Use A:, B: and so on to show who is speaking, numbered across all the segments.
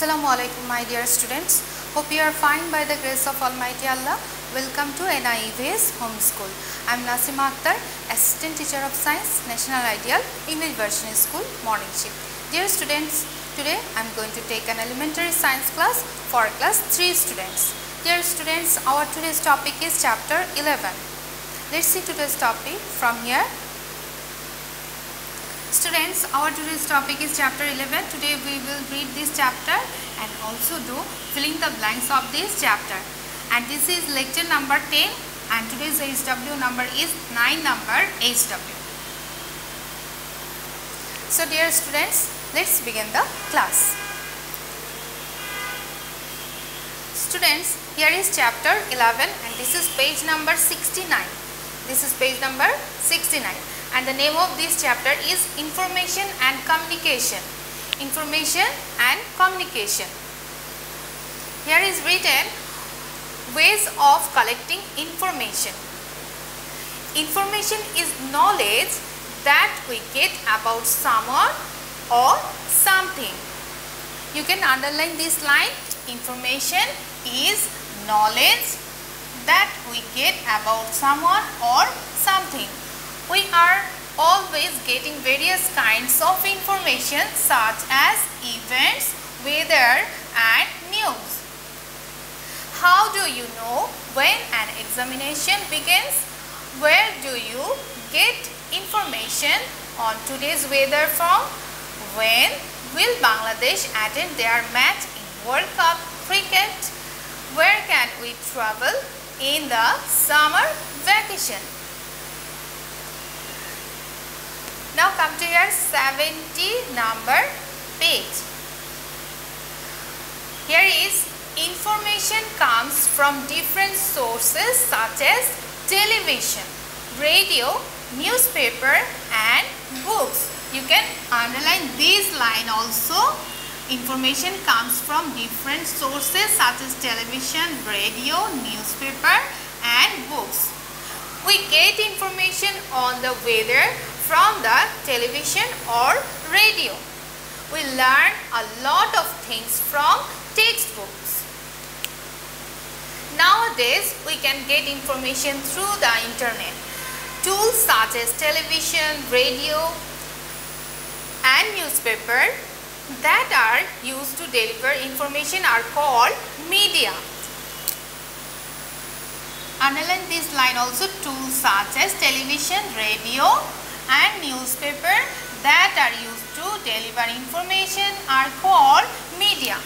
A: Assalamualaikum my dear students. Hope you are fine by the grace of Almighty Allah. Welcome to NIEVS Homeschool. I am Nasima Akhtar, Assistant Teacher of Science, National Ideal, English Version School, Morning Shift. Dear students, today I am going to take an elementary science class for class 3 students. Dear students, our today's topic is chapter 11. Let's see today's topic from here. Students, our today's topic is chapter 11. Today we will read this chapter and also do filling the blanks of this chapter. And this is lecture number 10 and today's HW number is 9 number HW. So dear students, let's begin the class. Students, here is chapter 11 and this is page number 69. This is page number 69. And the name of this chapter is Information and Communication. Information and Communication. Here is written ways of collecting information. Information is knowledge that we get about someone or something. You can underline this line. Information is knowledge that we get about someone or something. We are always getting various kinds of information such as events, weather and news. How do you know when an examination begins? Where do you get information on today's weather from? When will Bangladesh attend their match in World Cup cricket? Where can we travel in the summer vacation? Now come to your 70 number page. Here is information comes from different sources such as television, radio, newspaper and books. You can underline this line also. Information comes from different sources such as television, radio, newspaper and books. We get information on the weather from the television or radio. We learn a lot of things from textbooks. Nowadays, we can get information through the internet. Tools such as television, radio and newspaper that are used to deliver information are called media. Underline this line also. Tools such as television, radio and newspaper that are used to deliver information are called media.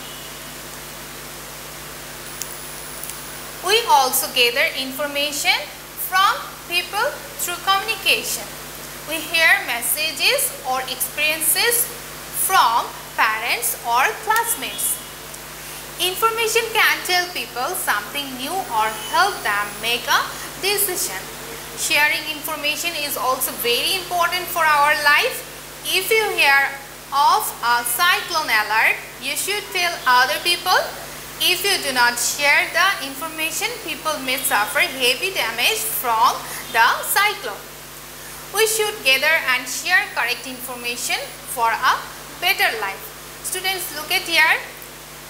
A: We also gather information from people through communication. We hear messages or experiences from parents or classmates. Information can tell people something new or help them make a decision. Sharing information is also very important for our life. If you hear of a cyclone alert, you should tell other people. If you do not share the information, people may suffer heavy damage from the cyclone. We should gather and share correct information for a better life. Students, look at here.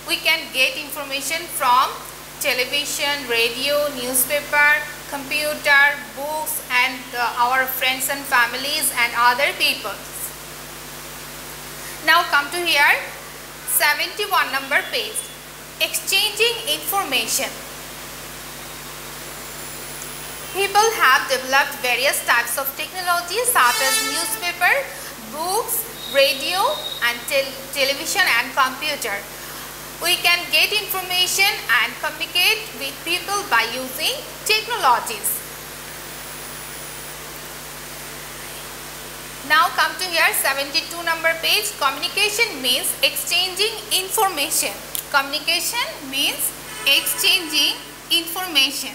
A: We can get information from television, radio, newspaper, computer, books and our friends and families and other people. Now come to here 71 number page. Exchanging information. People have developed various types of technology such as newspaper, books, radio and television and computer. We can get information and communicate with people by using technologies. Now come to here 72 number page. Communication means exchanging information. Communication means exchanging information.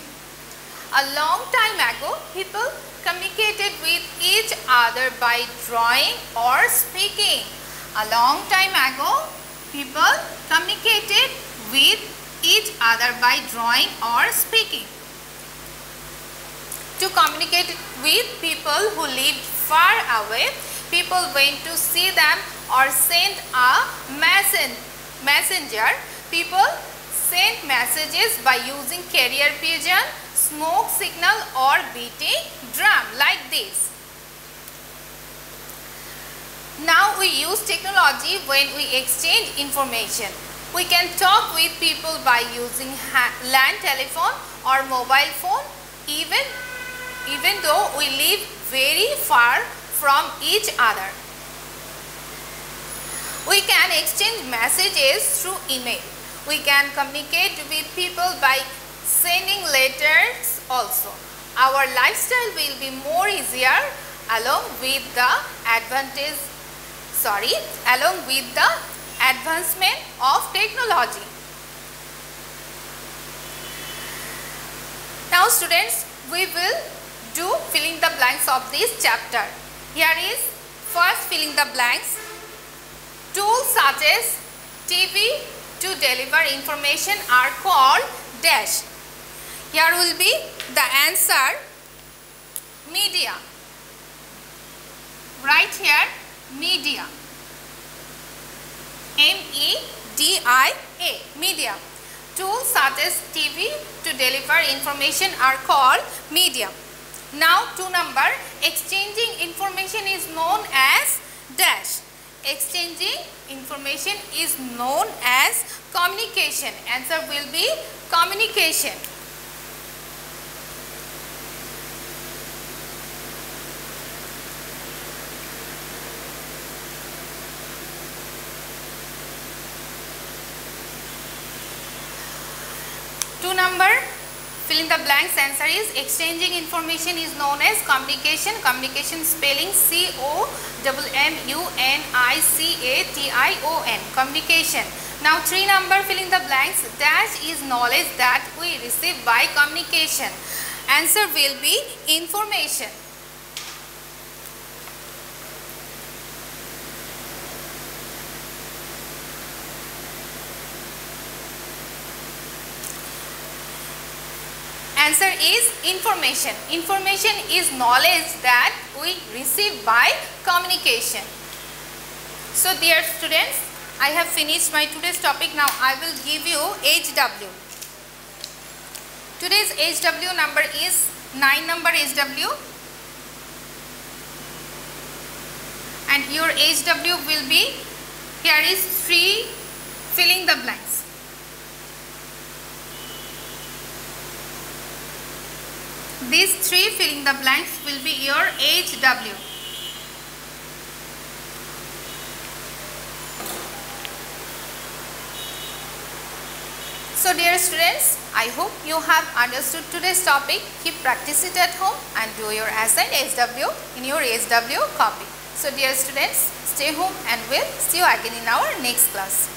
A: A long time ago, people communicated with each other by drawing or speaking. A long time ago, people communicated with each other by drawing or speaking. To communicate with people who lived far away, people went to see them or sent a messenger, people send messages by using carrier pigeon, smoke signal or beating drum like this. Now we use technology when we exchange information. We can talk with people by using land telephone or mobile phone even though we live very far from each other. We can exchange messages through email. We can communicate with people by sending letters also. Our lifestyle will be more easier along with the advancement of technology. Now students, we will do filling the blanks of this chapter. Here is first filling the blanks. Tools such as TV to deliver information are called dash. Here will be the answer, media. Right here, media. M-E-D-I-A, media. Tools such as TV to deliver information are called media. Now 2 number, exchanging information is known as dash. Exchanging information is known as communication. Answer will be communication. Two number, fill in the blanks. Answer is exchanging information is known as communication. Communication spelling C-O-M-M-U-N-I-C-A-T-I-O-N, communication. Now 3 number, fill in the blanks. Dash is knowledge that we receive by communication. Answer will be information. Answer is information. Information is knowledge that we receive by communication. So dear students, I have finished my today's topic. Now I will give you HW. Today's HW number is 9 number HW, and your HW will be, here is 3 filling the blanks. These 3 filling the blanks will be your HW. So dear students, I hope you have understood today's topic. Keep practice it at home and do your assigned HW in your HW copy. So dear students, stay home and we'll see you again in our next class.